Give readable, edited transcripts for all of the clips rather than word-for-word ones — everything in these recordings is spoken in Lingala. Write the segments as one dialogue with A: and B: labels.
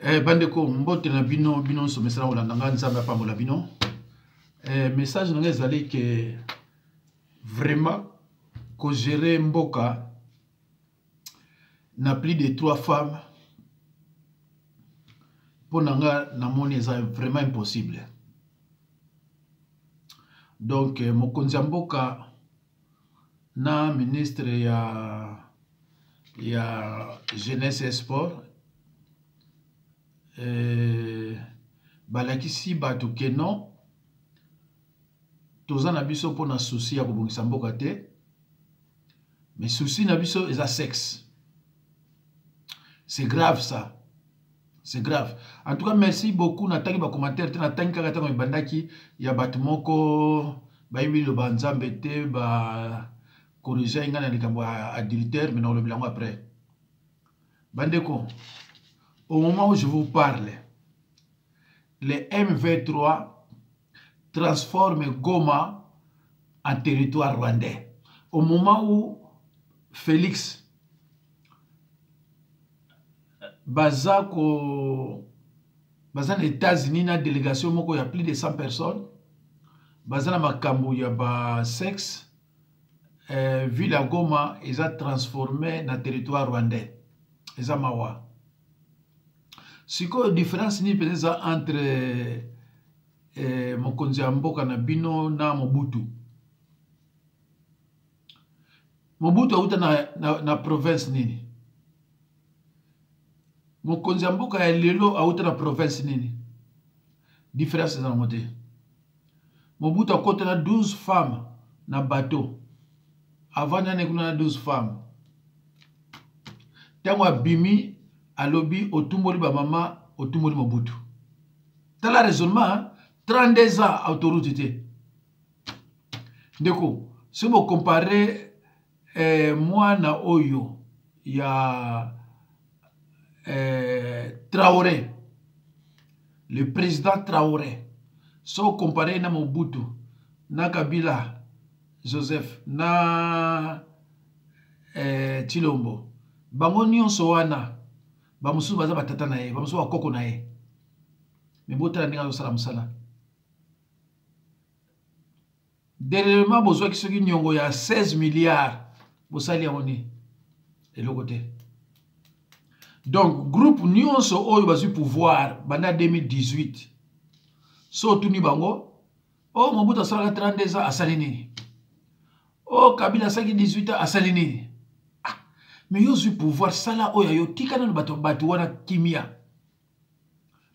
A: Bandeko mbote na bino bino so mesala olandanga nzambe apambola bino. Message na ezali que vraiment ko gérer mboka na plus de 3 femmes pour nanga na moni eza vraiment impossible. Donc mokonzi ya mboka na ministre ya jeunesse et sport balakisi bato ke non toza na biso pona souci ya kobongisa mboka te, mais souci na biso eza sexe. C'est grave ça. C'est grave. En tout cas, merci beaucoup. Natangi ba commentaire te natangi kaka tango ibandaki ya bato moko ba yibi lo banzambe te ba corriger ngana likambo adultère, mais non le bilango après. Bandeko, au moment où je vous parle, les M23 transforment Goma en territoire rwandais. Au moment où Félix baza aux États-Unis, na délégation moko ya plus de 100 personnes, baza na makambo ya ba sexe, ville à Goma eza transformé na territoire rwandais. Eza mawa. Siko différence ni penza entre mokonzi ya mboka na bino na Mobutu. Mobutu auta na province nini? Mokonzi ya mboka ya lelo auta na province nini? Différence na moté. Mobutu akota na 12 femmes na bateau. Avant nane kuna na 12 femmes. Tango abimi alobi otumboli ba mama otumboli Mobutu. Tala raisonnement 32 ans autorité. Ndeko, si vous comparez moi na oyo ya Traoré, le président Traoré, si vous comparez na Mobutu, na Kabila, Joseph, na Chilombo, bango nyonso wana bamusu baza batata na ye, bamusu bakoko na ye. Mais botala ndinga zo sala musala. Dernièrement, besoin que ce qui n'y a 16 milliards, vous savez, on est de l'autre côté. Donc, groupe Nyon so oyo basu pouvoir, bana 2018. So tuni bango, oh, Mobutu a sala 32 ans à Salinini. Oh, Kabila saki 18 ans à Salinini. Ah, mais yo su pouvoir, sala oyo yo, tika na batu wana kimia.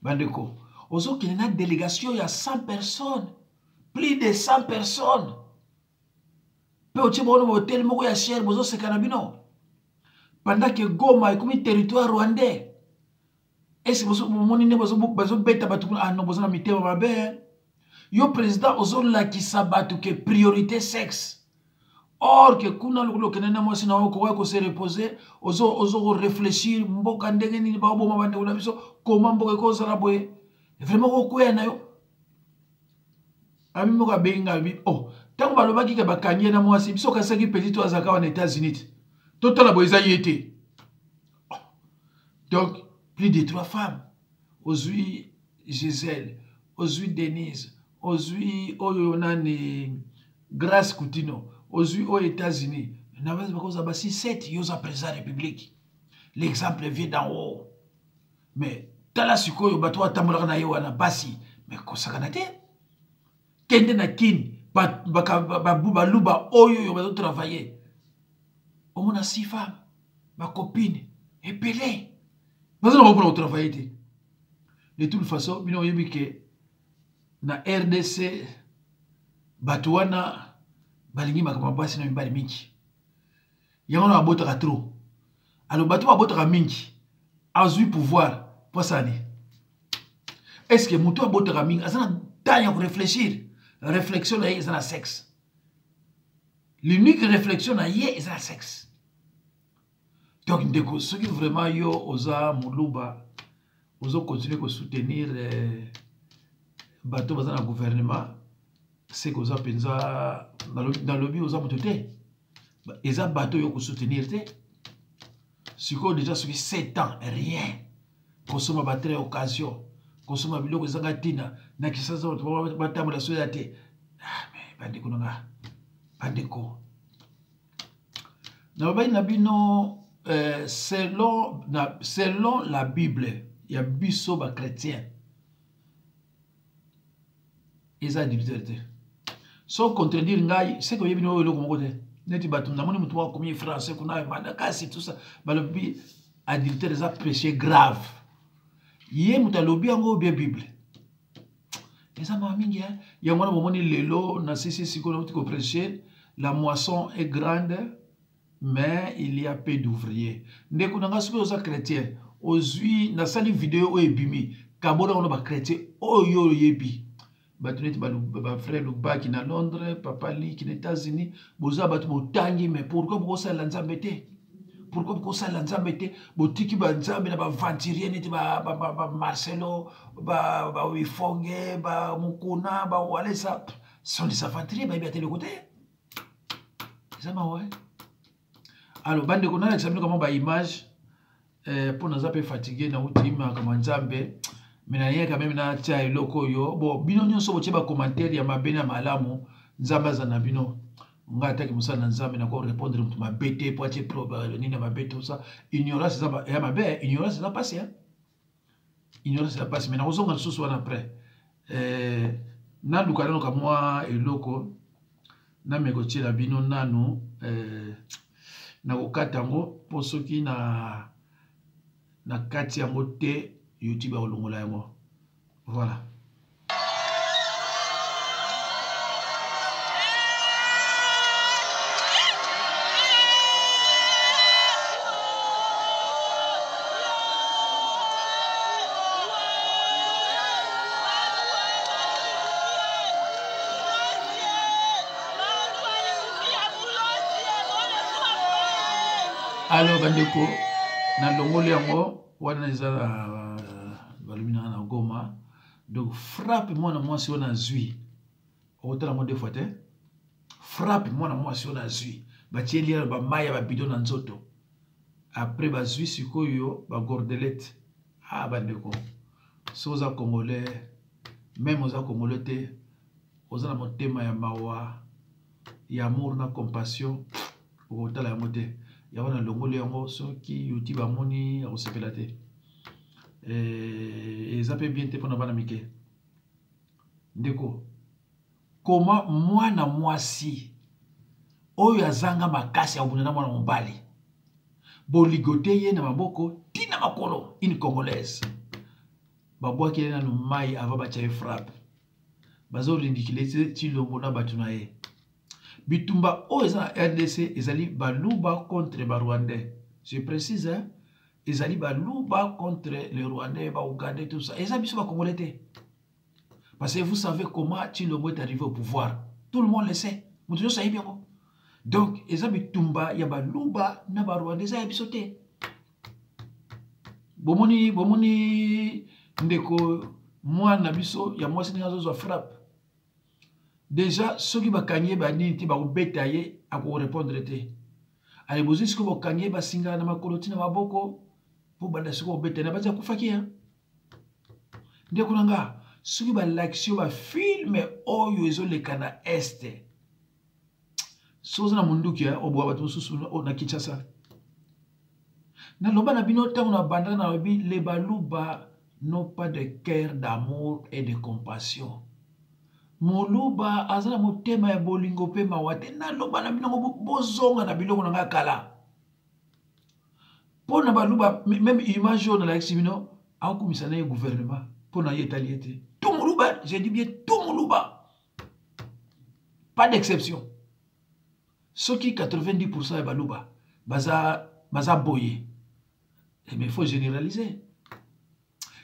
A: Bandeko, ozo qu'il y a une délégation, il y a 100 personnes. Plus de 100 personnes. Pendant que Goma est comme un territoire rwandais. Est-ce que le président Ozola qui s'abat que priorité sexe. Or que kuna lo kenena mo sina ko se reposer, ozo réfléchir mboka ndenge ni ba boma bande una biso comment mboka ko sala boye. Vraiment ko kwena yo. Ami moka benga bi oh tango balobaki ke bakanye na mwasi biso kasaki petit to azaka en États-Unis total boyeza yete. Donc plus de 3 femmes ozui Gisèle, ozui Denise, ozui oyo nani Grace Coutinho, ozui aux États-Unis na base bakoza ba 6-7 yoza président république. L'exemple vient d'en haut. Mais tala sikoyo bato atambola na yo wana basi mais kosaka te. Kende na kin baluba oyo yo bazo travailler. Omona 6 femmes, ma copine, epelé. Bazo na pour travailler te. De toute façon, bino yebi ke na RDC batuana balingi makama basi na mibali mingi. Yango na botaka trop. Alors batu botaka mingi. Azui pouvoir pour ça ne. Est-ce que muto botaka mingi azana tanya ko réfléchir? Réflexion est dans le sexe. L'unique réflexion est dans le sexe. Donc, ce qui vraiment yo osa muluba, osa continuer à soutenir bateau dans le gouvernement, c'est que osa penza dans le but osa motote. Eza bateau yo ko soutenir te. Si déjà sur 7 ans rien. kosoma batre occasion kosoma biloko ezanga tina na kisasa batambola soya te. Mais bandeko nanga bandeko na bayi na bino selon la Bible ya biso ba chrétien eza adultère te. So contredire ngai c'est que yebi no eloko moko te neti bato na moni mutu wa komi français kuna manda kasi tout ça balobi adultère eza péché grave. Yé mutalobi yango bien Bible. Eza ma mingi hein. Yango na bomoni lelo na sisi sikola utiko prêcher la moisson est grande mais il y a peu d'ouvriers. Ndeko nanga soki oza chrétien ozwi na sali vidéo o ebimi kabona ono ba chrétien oyo yebi. Batuneti ba frère Lubaki na Londres, papa Li qui aux États-Unis, boza batu botangi mais pourquoi vous ça lanzambe te? Pourquoi vous ça lanzambe te? Botiki ba nzambe na ba venturier neti ba Marcelo, ba Wifonge, ba Mukuna, ba Walesa, sont des aventuriers ba biate le côté. Ça ma ouais. Alors bande ko na examiner comment ba image pour nous appeler fatigué na utima kama nzambe. Mais na quand même na tia eloko yo bon bino nyonso botie ba commentaire ya mabena malamu nzamba za na bino nga ataki musana nzambe na ko répondre mutu mabete po atie proba nini na mabete tout ça ignorance za ya mabe ignorance za passe hein ignorance za passe mais na kozonga nsusu wana après na lukana no kamwa eloko na mekotie la bino nanu na kokata ngo po soki na kati yango te YouTube a olongola yango. Voilà. Alors bandeko na longole yango wana eza balumina na Goma. Donc frappe moi na moi si on a zui. Autant la deux fois te. Frappe moi na moi si on a zui. Ba tielia ba maya ba bidon na nzoto. Après ba zui sikoyo ba gordelette. Ah bandeko. Soza congolais même oza congolais te. Oza na motema ya mawa ya amour na compassion. Autant la moté. Ya wana longole yango soki YouTube amoni ya osepela te. Et ça peut bien te pour na mike. Ndeko. Comment moi na moi si oyo azanga makasi ya obunana mwana mobali. Boligote ye na maboko tina makolo une congolaise. Babwa ki na no mai ava ba chaye frappe. Bazo lindikilete ti lomona batuna ye. Bitumba o eza RDC ezali baluba contre ba Rwandais. Je précise hein. Ezali baluba contre les Rwandais, ba Ougandais, tout ça. Ezali biso ba Congolais. Parce que vous savez comment Tshilombo est arrivé au pouvoir. Tout le monde le sait. Moutounyo sahi bien. Donc, ezali tumba ya baluba na ba Rwandais za biso te. Bomoni ndeko mwana biso ya mwasi nga zo frappe. Déjà, ceux qui ba kanye ba niti ba obeta ye ako répondre te. Allez bozi ce que ba kanye ba singa na makoloti na maboko. Pour banda siko obeta na baza kufakia. Ndeko nanga, soki ba l'action ba film oyo ezoleka na este. Soza na munduki ya obwa bato susu na Kinshasa. Na loba na bino tango na banda na lobi les baluba n'ont pas de cœur d'amour et de compassion. Moluba azala motema ya bolingo pe mawate na loba na bino bozonga na biloko na kala. Pour na baluba même image na la eximino a commissaire le gouvernement pour na yetaliete. Tout moluba, j'ai dit bien tout moluba. Pas d'exception. Ce qui 90% ya baluba baza boye. Mais il faut généraliser.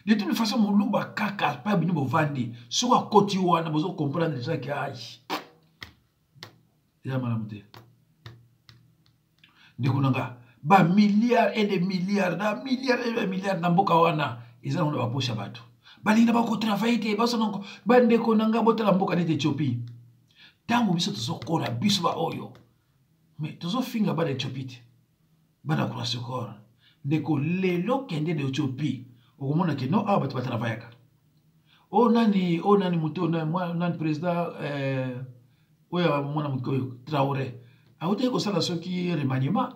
A: De toute façon, moluba kaka pas bino bovandi. Soit koti wana bozo comprendre déjà que aïe. Ya malamute. Ndikunanga ba milliards et des milliards na mboka wana ezala na ba posha bato. Balinda ba ko travailler te ba sononko ba ndeko nanga botala mboka nete Ethiopie. Tango biso tozokola biso ba oyo. Mais tozofinga ba Ethiopie te. Ba na croire corps. Ndeko lelo kende de Ethiopie. okomona ke no awa bato batravayaka o nani muto nani président oyo mwana moke oyo Traoré awutaki kosala soki remaniement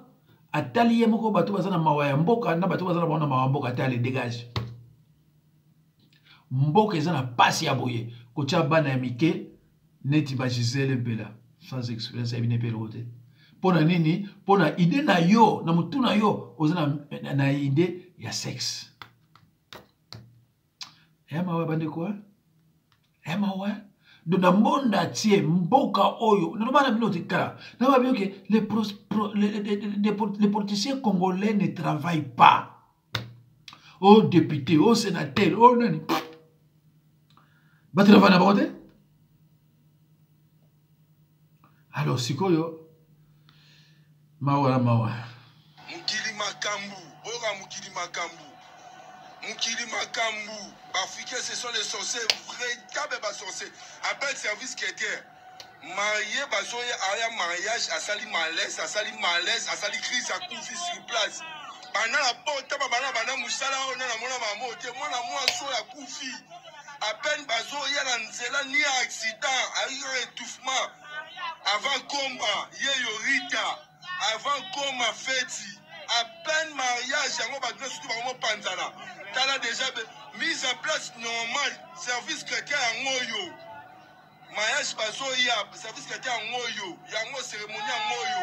A: atali ye moko bato baza na mawa ya mboka na bato baza na bango na mawa ya mboka ate ale dégage mboka eza na pasi ya boye kotia bana ya mike neti ba Gisele Mpela sans expérience ya bine mpe eloko te mpona nini mpona ide na yo na motu na yo oza na ide ya sexe mawa bandeko mawa donc na monde entier mboka oyo nalobana bino tikala naba bien que les politiciens congolais ne travaillent pas oh député oh sénateur oh nani batrava na bango te alors sikoyo mawa
B: mukili makambu boka mukili makambu Africains, ce sont les sorciers, véritables sorciers. Appelle service chrétien. Marié, bazoye, aya mariage, asali malaise, crise à coufi sur place. Pendant la porte, bana musala, on a la mona mamote, moi la coufi. À peine bazoye, la ni accident, aïe étouffement. Avant combat, yorita, avant combat fêti. À peine mariage, yango ba surtout ba mo panzana. Tala déjà mise en place normal service chrétien en ngoyo. Mariage bazoya service chrétien en ngoyo. Yango cérémonie en ngoyo.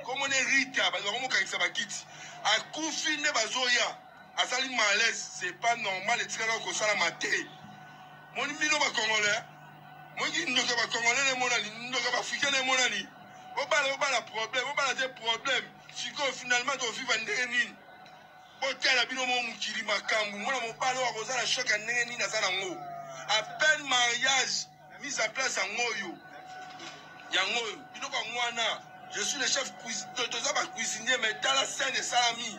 B: Comme on est rita, bazo mo kakisa bakiti. A kufi ne bazoya. Asali malaise, c'est pas normal et tika ko sala maté. Moni bino ba congolais. Moni ndoka ba congolais ne monani, ndoka ba africain ne monani. Obala problème, obala des problèmes. Siko finalement to vivre ndeni. Otala bino mo mukili makambu mwana mopalo wa kozala choc ndenge nini azana ngo. À peine mariage mise en place en ngoyo. Ya ngoyo bino kwa mwana. Je suis le chef cuisinier mais dans la scène de salami.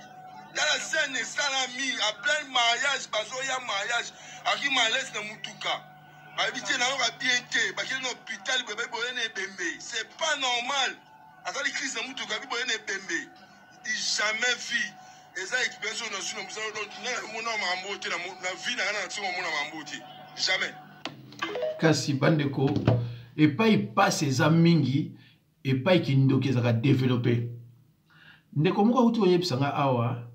B: Dans la scène de salami à plein mariage bazoya mariage aki malaise na mutuka. Habité na yo bien té, ba kile na hôpital bébé boyene bembe. C'est pas normal. Azali crise na mutuka bi boyene bembe. Jamais vu. Eza équipation na sino musalo na mona mambote na vie na na tsimo mona mambote. Jamais.
A: Kasi bandeko epai passe eza mingi epai kindoki ezaka développer. Ndeko moko uti oyebisanga awa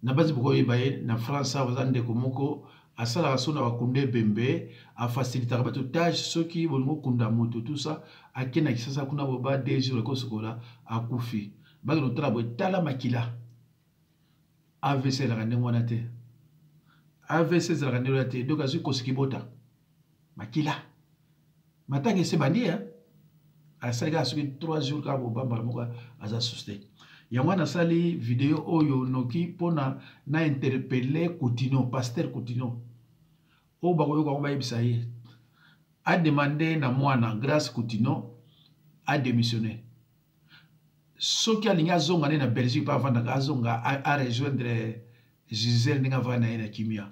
A: na basi boko yebaye na France awa ndeko moko asala rasona bakunde bembe a faciliter bato tâche soki bolingo kunda moto tout ça akena kisasa kuna boba 2 jours ko sokola akufi baki no tala tala makila AVC la ndenge wana te AVC za la ndenge te donc azu kosikibota makila matanga se bandia asalika soki 3 jours ka bobamba moko aza susté yango na sali vidéo oyo noki pona na interpeller Coutinho pasteur Coutinho o bakoyo kwa ba yebisa ye a demandé na mwana grâce Coutinho a démissionné soki alingi azonga na Belgique pa vanda azonga a rejoindre Gisèle ninga vana na kimia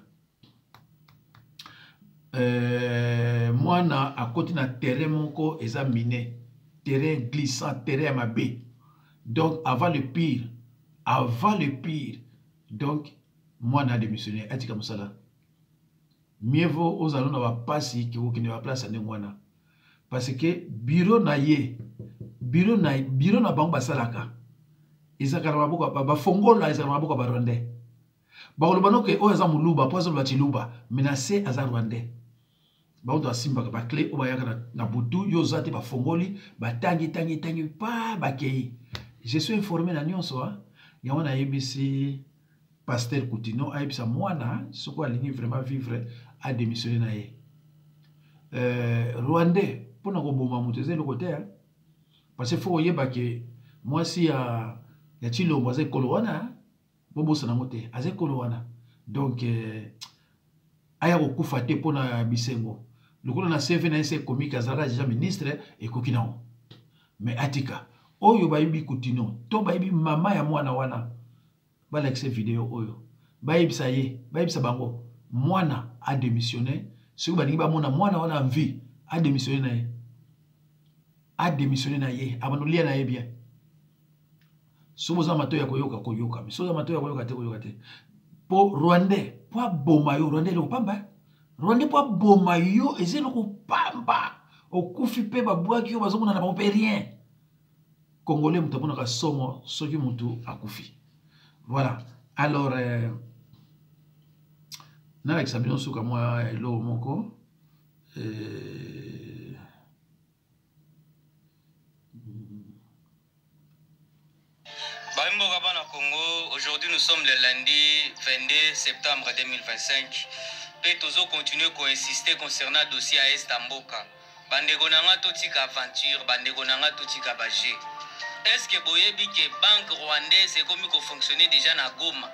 A: mwana akoti na terrain moko eza miné terrain glissant terrain mabe. Donc, avant le pire, donc, moi, n'a démissionné. Est-ce comme ça là? Mieux vaut aux allons avoir passé qui vous qui ne va place à Nemwana. Parce que bureau na bamba salaka. Ils ont carrément beaucoup, fongo là, ils ont carrément beaucoup rwandais. Le bano que o eza muluba, poison la chiluba, menacé à rwandais. Ba ndo simba ba clé o ba yaka na butu yo zate ba fongoli, ba tangi pa ba kei. Je suis informé na nyonso il y a un ABC pasteur Coutinho a ebisa mwana soko alingi vraiment vivre a démissionné na ye rwandais pona ko boma muteze le côté parce que faut yeba que moi si ya chilombo za kolowana bobo sana mote aze kolowana donc aya ko kufa te pona bisengo lokolo na CV na ese comique azara déjà ministre et kokinao mais atika oyo bayibi Coutinho to bayibi mama ya mwana wana bala kse vidéo oyo bayibisa ye bayibisa bango mwana a démissionné soki balingi bamona mwana wana en vie a démissionné na ye abandolia na ye bien soki oza mato ya koyoka mais soki oza mato ya koyoka te pour Rwandais, pour Bomayo, Rwandais le pamba. Rwandais pour Bomayo, et c'est le pamba. Au Koufipe, Baboua, qui n'a pas rien. Congolais, nous avons un somo, ce qui nous a Koufi. Voilà. Alors, dans l'examen, sur moi, l'eau, mon corps.
C: Aujourd'hui, nous sommes le lundi 22 septembre 2025. Et nous continuons à insister concernant le dossier à Estamboka. Bandeko nanga totika aventure, bandeko nanga totika baje. Est-ce que boyebi que banque rwandaise est comme fonctionner déjà na Goma?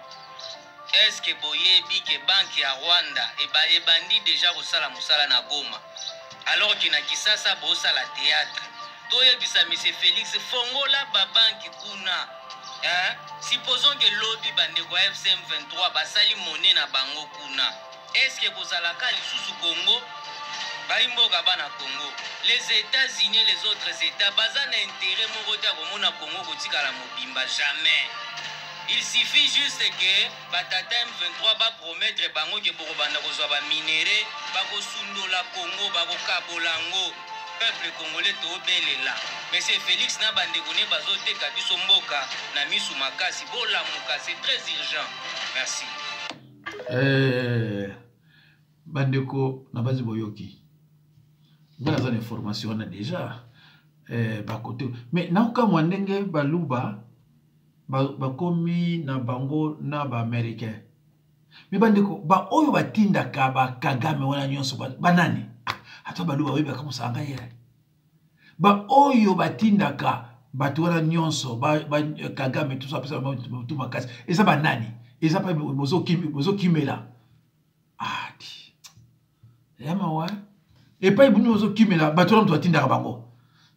C: Est-ce que boyebi que banque ya Rwanda et bandi déjà kosala musala na Goma? Alors que na Kisasa bosa la théâtre. Toyebisa monsieur Félix fongola ba banque kuna. Hein? Supposons que lobby bandeko FCM 23 basali monnaie na bango kuna. Est-ce que bozalaka lisusu Congo? Baimboka bana Congo. Les États-Unis et les autres États bazana intérêt moko ta komona Congo kotika la mobimba jamais. Il suffit juste que batata M23 va promettre bango que boko banda kozwa ba minéraux, bako sundola Congo, bako kabolango. Peuple congolais to belela. Monsieur Félix na bandeko ne bazoteka biso mboka na misu makasi bola muka, c'est très urgent. Merci.
A: Bandeko na bazi boyoki. Voilà une information on a déjà côté mais na ka mwandenge baluba bakomi na bango na ba américain mais bandeko ba oyo batinda ka ba Kagame wana nyonso banani ato baluba oyo ba musanga yere ba oyo batinda ka bato wana nyonso ba Kagame tout ça pesa tout makasi et ça banani et ça pas bozo kimela ati yama wa et pas ibuni ozo kimela batola mtu atinda bango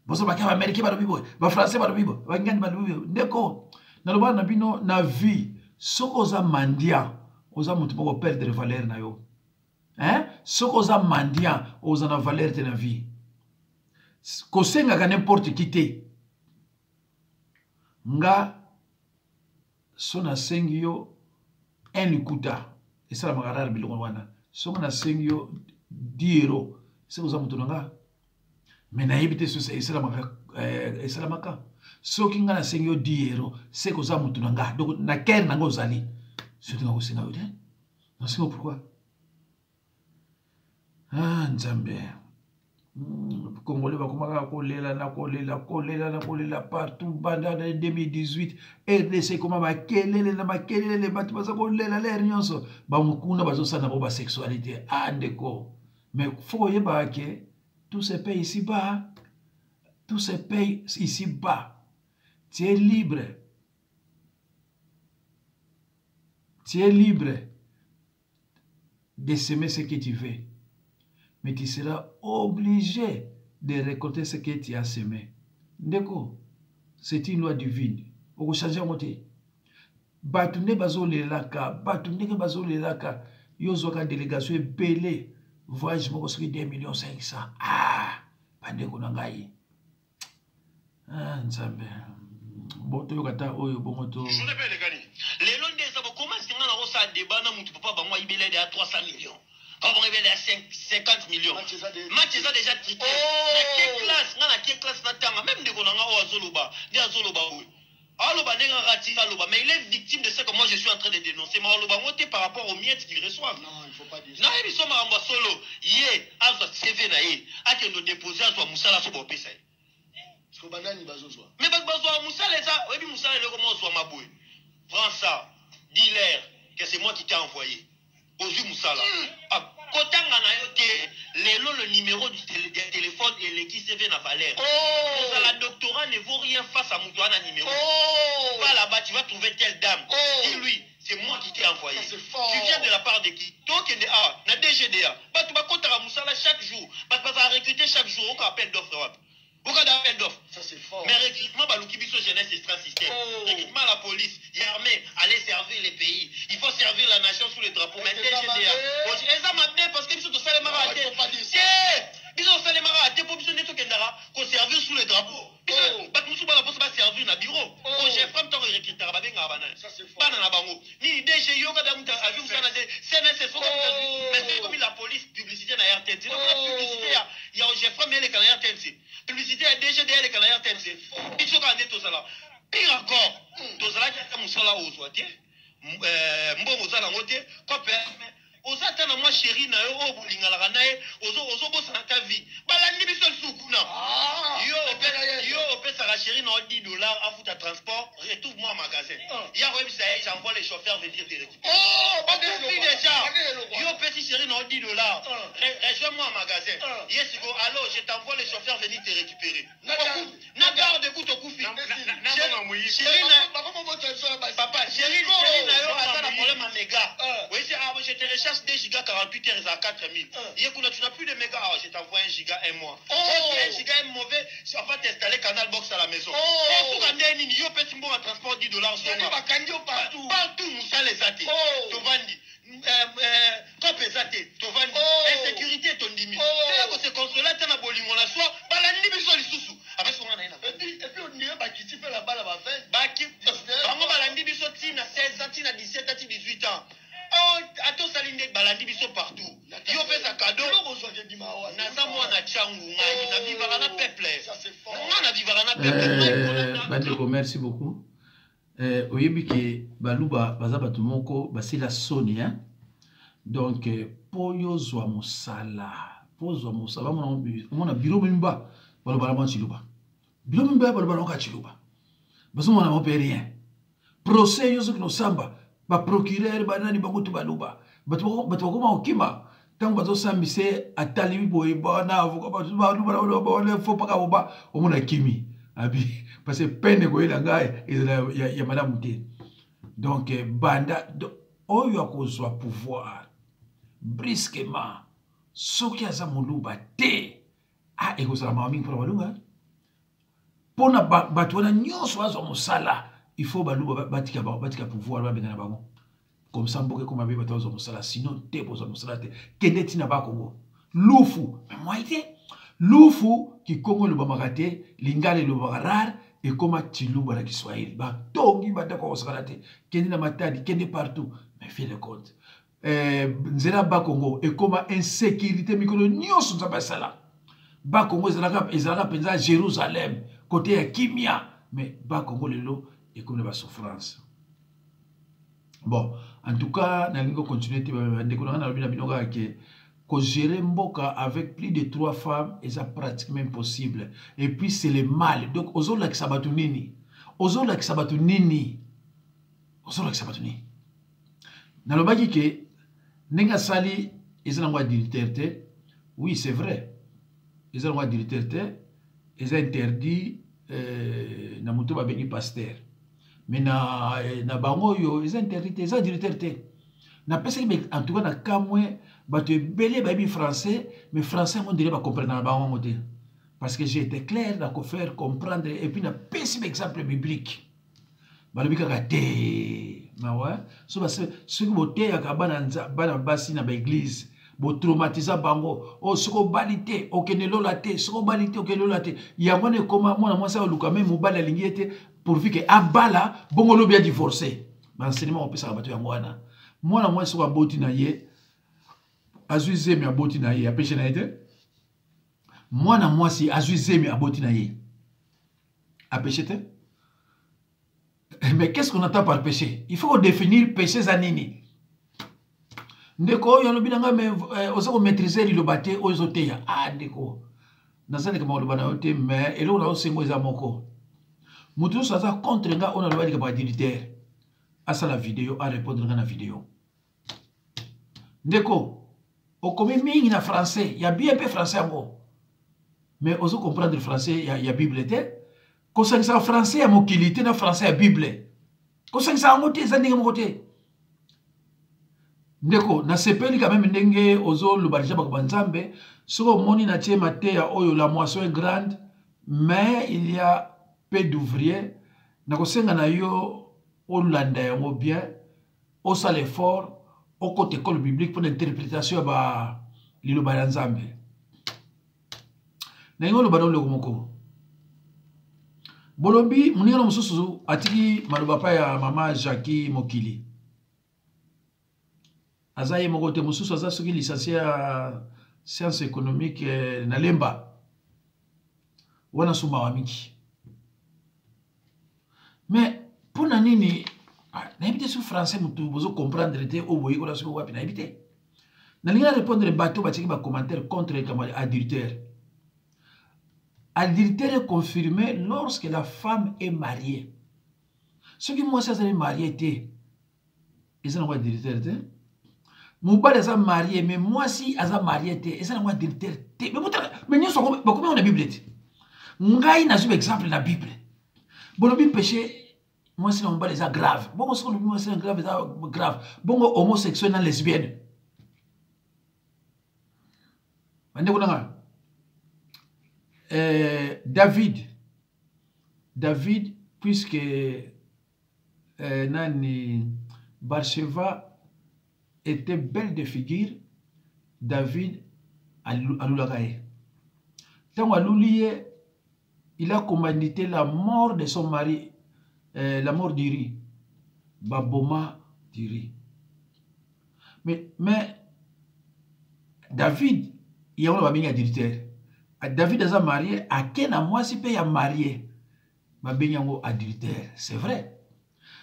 A: boso bakaba américain ba bibo ba français ba bibo ba ngani ba bibo ndeko na loba na bino na vie soko za mandia oza mutu moko perdre valeur na yo hein soko za mandia oza na valeur te na vie ko senga ka n'importe qui te nga sona sengio un likuta et ça la magara bilongo wana sona sengio 10 euros c'est aux amutunanga mais na yebite so c'est la maka so kinga na sengio 10 euros c'est aux amutunanga donc na ker nango zali c'est nga osinga yo den non c'est pourquoi ah nzambe Congolais va commencer à kolela partout pendant 2018 RDC comment va kelele na makelele batu baza kolela l'air nyonso ba mukuna bazo sana ba sexualité andeko mais faut yeba que tout se paye ici bas tout se paye ici bas tu es libre de semer ce que tu veux. Mais tu seras obligé de récolter ce que tu as semé. Ndeko, c'est une loi divine. Au changer à côté. Batunde bazo lelaka, yozoka délégation belé. Voyage moko soki 2,5 millions. Ah, bandeko nangai. Ah, nzambe. Boto yokata oyo bongoto.
D: Je ne peux les gagner. Les longs des abos, comment est-ce qu'on a reçu un débat dans mon papa, moi il est à 300 millions. On va arriver à 50 millions. Match est déjà trité. Dans quelle classe même de Azoloba, mais il est victime de ce que moi je suis en train de dénoncer. Mais par rapport aux miettes qu'il reçoit. Non, il ne faut pas dire ça. Non, il sont en solo. Hier, à CV naïe, à qui nous déposer à soi Moussala sur Bopé. Mais Moussala, oui, Moussala, le comment soit ma bouille. Prends ça, dis-leur que c'est moi qui t'ai envoyé. Ozu Moussala. Kotanga na yote, le numéro du téléphone et l'équipe CV na valeur. La doctorat ne vaut rien face à Moutouana numéro. Pas là-bas, tu vas trouver telle dame. Dis-lui, c'est moi qui t'ai envoyé. Tu viens de la part de qui? Donc, na DGDA. Tu vas compter à Moussala chaque jour. Tu vas recruter chaque jour. On appelle d'offre. Pourquoi d'appel d'offres? Ça c'est fort. Mais recrutement, Baloukibiso jeunesse extra système. Recrutement à la police, l'armée, aller servir les pays. Il faut servir la nation sous le drapeau. Mais DGDA. Et ça m'a dit parce que Biso Salemara a été. Biso Salemara a été pour Biso Neto Kendara qu'on servir sous le drapeau. Batmoussou Bala Bossa va servir na bureau. Quand j'ai frappé ton recruteur, ça c'est fort. Banana Bango. Ni DG Yoga Damuta tense. Publicité ya Jeffrey mais les canards tense. Publicité ya DG les canards tense. Biso ka ndeto sala. Pire encore. Tozala ka musala ozwate. Mbongo zala ngote ko permet. Ozata na moi chérie na yo bolingala na ye ozo bossa na ta vie. Balandi biso sukuna. Yo pesa la chérie na $10 afuta transport, retrouve-moi au magasin. Ya ko bisa j'envoie les chauffeurs venir te récupérer. Déjà. Yo petit chérie na $10. Rejoins-moi au magasin. Yes go allô, je t'envoie les chauffeurs venir te récupérer. Na garde écoute au koufi. Chérie na papa, chérie na yo ata na problème à méga. Oui, je te recherche 2 gigas 48 heures à 4000. Tu n'as plus de mégas, je t'envoie 1 giga un mois. 1 giga est mauvais, on va t'installer Canal Box à la maison. Tout quand yo peut simbo à transport $10 partout. Partout Moussa les athées. Tovandi. Kopezate, Tovandi. Insécurité ton dimi. C'est consoler na bolingo la soir, balandi biso lisusu. Avec son ana ina. Et puis on dirait ba qui fait la balle à 20. Ba qui bango balandi biso tina 16 ans, tina 17 ans, 18 ans. Oh, ato salinde balandi biso partout. Yo fait sa cadeau. Naza mwana changu ngani na vivara na peuple. Ça c'est fort. Na vivara na peuple.
A: Bandeko, merci beaucoup. Oyebi ke baluba baza batu moko basila soni hein. Donc poyo zwa musala. Pozwa musala mona biro mimba baloba na chiluba. Biro mimba baloba na chiluba. Bazo mona mo rien. Procès yo zokino samba. Ba procureur banani bangotu baluba batu koma okima tango bazo sambise atali boye bana avoka batu baluba ba faut pas ka omona kimi abi parce que peine ko ila ngai ya madame te. Donc banda oyo akozwa pouvoir brusquement soki aza moluba te a ekozala mami pour baluba pona batu wana nyonso azwa mosala. Il faut baluba batika pouvoir babengana bango comme ça mboke comme abe batazo musala sinon te pozo musala te kende tina ba Congo lufu moi ite lufu ki Congo le bamakate lingale le bakarar et comme tiluba la Kiswahili ba tongi batako osala te kende na matadi kende partout mais fais le compte nzela ba Congo et comme insécurité mikolo nyonso nzaba sala ba Congo ezalaka penza Jérusalem côté ya kimia mais ba Congo lelo et comme la souffrance. Bon, en tout cas, nous allons continuer à gérer Mboka avec plus de 3 femmes, et ça pratiquement impossible. Et puis c'est le mal. Donc, aux la Kisabatunini. Aux la Kisabatunini. Aux la Kisabatunini. Dans le bagi que, Nenga Sali, ils ont un droit. Oui, c'est vrai. Ils ont un droit. Ils ont interdit, Namuto Babeni Pasteur. Mais na bango yo ils interdit ils ont directeur na pesa en tout cas na kamwe bato belé babi français mais français on dirait pas comprendre na bango te parce que j'ai été clair dans faire comprendre et puis na pesa exemple biblique balobika ka te na ouais so parce que ce que bote ya kabana bana basi na ba église bo traumatiser bango o soko balité okenelo la te soko balité okenelo la te ya mone koma mona moi ça luka même mobala lingete pourvu que abala bongolo bien divorcé l'enseignement on peut ça bato ya mwana mwana moi soko boti na ye azuize mi aboti na ye apeshe na ete mwana moi si azuize mi aboti na ye apeshe te. Mais qu'est-ce qu'on entend par péché? Il faut définir péché zanini. Ndeko yo lobi nanga mais osako maîtriser le baté ozoteya ah ndeko nazali kama lo bana ote mais elo na osengo eza moko mutu so za contre nga ona lo bali ka dignitaire asa la vidéo à répondre na vidéo ndeko okomi mingi na français ya bien peu français ngo mais ozo comprendre le français ya bible te ko ça français ya mokilité na français ya bible ko ça ngote za ndenge mokote. Ndeko, na sepeli quand même ndenge ozo lubalija bakubanzambe, soko moni na tie matéa oyo la moisson est grande, mais il y a peu d'ouvriers. Na kosenga na yo olanda yango bien, o sale effort, o côté école biblique pour l'interprétation ba lilo balanzambe. Na ngo lo badon le komoko. Bolombi munira mususu atiki maloba pa ya mama Jackie Mokili. Azaye mokote mususu aza soki licencié science économique na lemba wana suma wa mingi mais pour na nini na éviter sur français mutu bozo comprendre te o boyi ko la so wapi na éviter na linga répondre bateau ba tiki ba commentaire contre comme adultère. Adultère est confirmé lorsque la femme est mariée. Ceux qui moi ça est marié te ils ont adultère te Mouba est marié, mais moi si asa marié te, esa na adultère te. Mais nous sommes comment on a Bible te. Ngai na sub exemple na Bible. Bon le péché, moi si on ba les grave. Bon si on moi c'est grave, grave. Bon homosexuel na lesbienne. Mande kuna David puisque nani Bathsheba était belle de figure, David Alulagaye. Tant Aloulié, il a commandité la mort de son mari, la mort d'Uri, Baboma d'Uri. Mais David, il y a un adultère. David est marié, à quel à moi si paye à marié, ma benyango adultère, c'est vrai.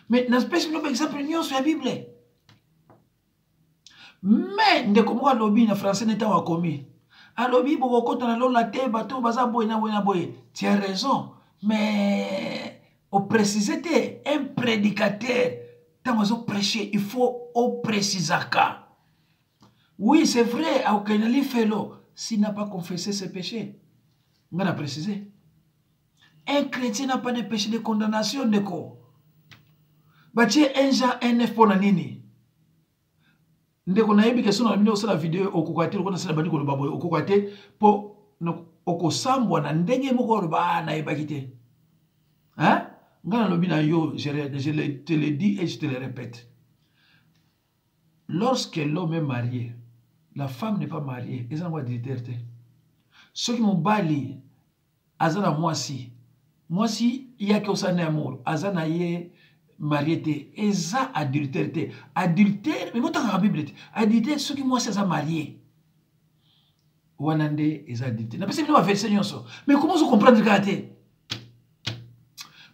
A: Mais dans ce exemple, exemple, nous sur la Bible. Mais de comment à lobby en français n'est pas commis. À lobby pour quand on a la terre bateau baza boy na boy. Tu as raison, mais au préciser un prédicateur tant on prêcher il faut au préciser ça. Oui c'est vrai à aucun li fellow s'il n'a pas confessé ses péchés. On a précisé. Un chrétien n'a pas de péché de condamnation de quoi. Bah tu es un Jean 1:9 pour nanini. Ndeko na yebi kesona bino osala video okokwate lokona sala bani ko lobabo okokwate po okosambwa na ndenge moko loba na yebaki te. Hein? Ngana lobi na yo je te le dis et je te le répète. Lorsque l'homme est marié, la femme n'est pas mariée, ils ont adultère. Ceux qui m'ont bali azana moi si il y a que ça amour azana ye marié eza adultère adultère mais moi dans la Bible adultère ceux qui moi c'est ça marié wanande eza adultère na pesa bino verset nyonso mais comment vous comprendre kate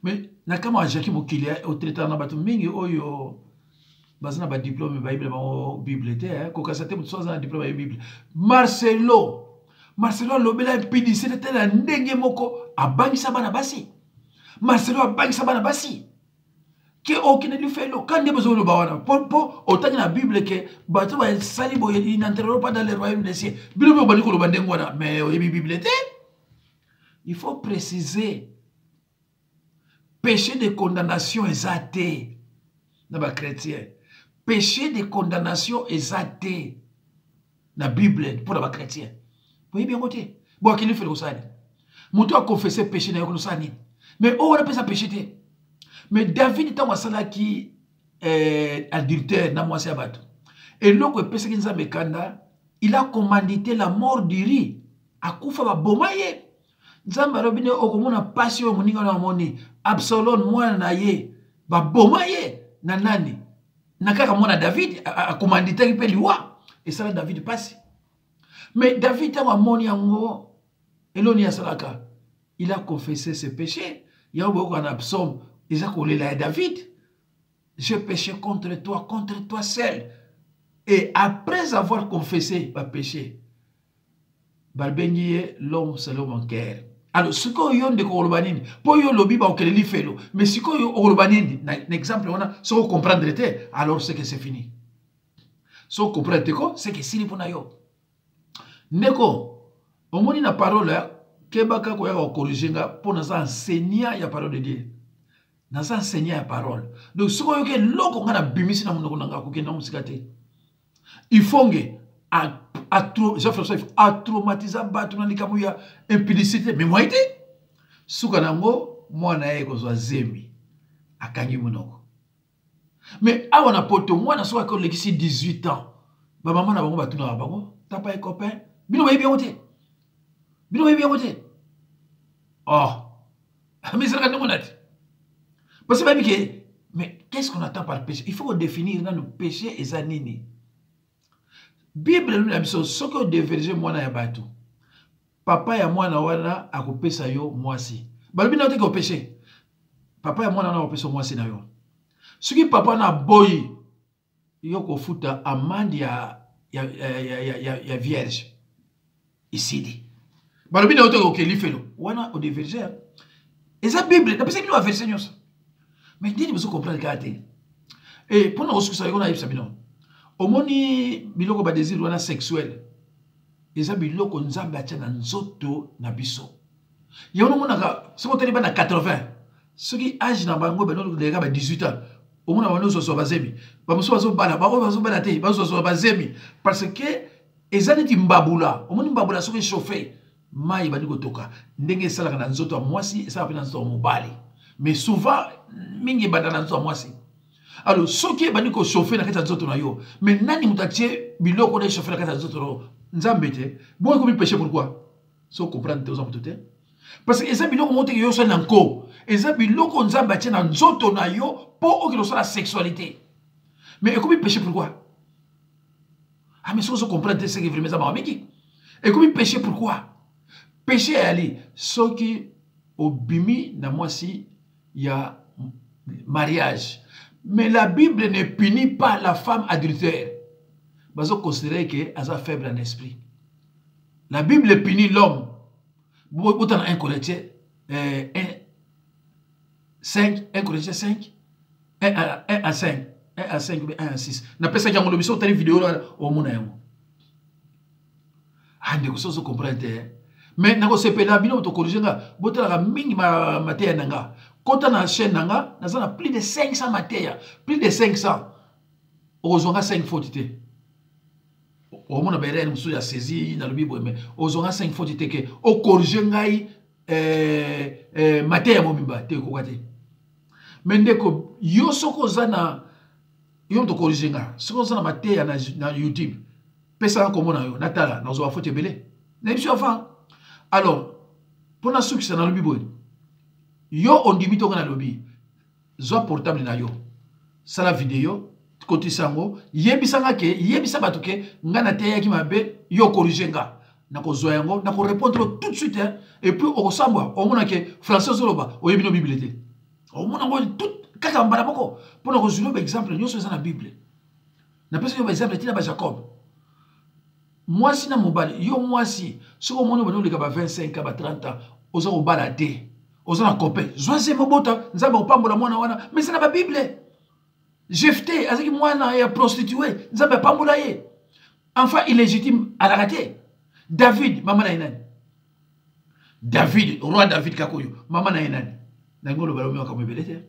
A: mais na kama Jacques Mokili au traitant na batu mingi oyo bazana ba diplôme ba Bible ba Bible te ko kasate mutu soza diplôme ba Bible Marcelo lobela impidicité te na ndenge moko abangisa bana basi Marcelo abangisa bana basi que aucun ne fait le quand il besoin de bawana pour autant que la Bible que bateau va sali boy il n'entrera pas dans le royaume des cieux Bible ba diko ba ndengwana mais au Bible il faut préciser péché de condamnation exacté dans ba chrétien péché de condamnation exacté dans Bible pour ba chrétien vous bien côté bon qu'il fait ça mon a confessé péché na yo ça ni mais on appelle ça péché. Mais David est un qui adultère na mwasi abato. Et loko pese kinza mekanda, il a commandité la mort d'Uri. Akufa ba bomaye. Nzamba robine okomona passion moninga na moni. Absalom mwana na ye ba bomaye na nani. Nakaka mwana David a commandité pe liwa. Et ça David passe. Mais David a moni yango eloni asalaka. Il a confessé ses péchés. Il y a beaucoup en Absalom. Ils ont collé là David. Je péché contre toi seul. Et après avoir confessé ma péché, l'homme c'est l'homme en guerre. Alors, ce qu'on y a de Korobanini, pour y lobby ba okeli felo, mais ce qu'on y a Korobanini, un exemple on a, si on comprendre alors c'est que c'est fini. Si on comprend c'est que c'est pour yo. Neko, au moins la parole kebaka ko ya corriger pour nous enseigner la parole de Dieu. Nous enseigner la parole. Donc, ce qu'on y a loko ngana bimisi na munoko nanga ko kena musikate. Il faut à traumatiser batu na likamu ya impudicité mais moi été suka nango mwana yeko zo zemi akangi munoko mais awa na poto mwana soka ko lekisi 18 ans ba maman na bango batuna ba bango tapa e copain bino ba bien côté oh mais ça ka ngonati parce que mais qu'est-ce qu'on attend par péché? Il faut définir dans le péché et zanini. Bible nous biso soko déverger mwana ya bato. Papa ya mwana wana akopesa yo mwasi. Balobi na te ko péché. Papa ya mwana wana akopesa mwasi na yo. Soki papa na boyi yo ko futa amande ya vierge. Ici. Balobi na te ko kelifelo. Wana o déverger. Eza Bible, na pesa bino a verser nyonso. Mais ndeni beso comprendre kate. Et pour nous ça yona yebisa bino. Omoni biloko ba désir wana sexuel. Eza biloko nzambe atia na nzoto na biso. Yaona monaka soko teli ba na 80. Soki âge na bango ba no lega ba 18 ans. Omona bano so bazemi. Ba muso bazo bana, ba bazo bana te, bazo so bazemi parce que eza neti mbabula. Omoni mbabula soki chauffer. Mai bani kotoka. Ndenge sala na nzoto ya mwasi, esa pa na nzoto ya mobali. Mais souvent mingi bana na nzoto ya mwasi. Alors, ce qui est bani ko chauffer na kata nzoto na yo, mais nani mutatie biloko na chauffer na kata nzoto no nzambete, bon ko mi péché pourquoi? So comprendre te ozamu tout parce que eza biloko monte yo so na nko, eza biloko nzamba tie na nzoto na yo po o ki lo la sexualité. Mais ko mi péché pourquoi? Ah mais so comprendre ce que vraiment ça m'a miki. Et ko mi péché pourquoi? Péché ali, ce qui obimi na mwasi ya mariage. Mais la Bible ne punit pas la femme adultère. Parce qu'on considère qu'elle est faible en esprit. La Bible punit l'homme. Vous avez 1 Corinthiens 5, 1 Corinthiens 5, 1 à 5, 1 à 5, 1 à 6. N'a pas ça qu'il y a une vidéo au monde. Ah, vous comprenez. Mais vous savez, la Bible vous corrige. Vous avez mingi matière nanga. Quand on a chaîne nanga, on a plus de 500 matières, plus de 500. On a 5 fautes. On a bien saisi dans le Bible, mais on a 5 fautes que on corrige ngai matière momimba te ko kate. Mais ndeko yo soko zana yo to corrige nga. Soko zana matière na YouTube. Pesa ko mona yo natala na zo faute belé. Na biso fa. Alors, pour na succès dans le Bible. Yo on dit mito na lobby. Zo portable na yo. Sala vidéo côté sango, yebisanga ke yebisa batuke ngana te yaki mabe yo corriger nga. Na ko zo yango, na ko répondre tout de suite hein. Et puis au samba, au mona ke français zoloba, o yebino bibliothèque. Au mona ngo tout kaka mbala boko. Pour na ko zulo ba exemple nyoso za na Bible. Na pesa yo ba exemple tina ba Jacob. Moi si na mobali, yo moi si, soko mona ba no le ka ba 25 ka ba 30 ans, oza ko balade. Oza na kopé. Zoaze mobota, nzamba opambola mwana wana, mais c'est na ba Bible. Jephthé, azaki mwana ya prostitué, nzamba pambola ye. Enfant illégitime à la raté. David, maman na inani. David, roi David kakoyo, maman na inani. Nangolo balomi wakamwebelete.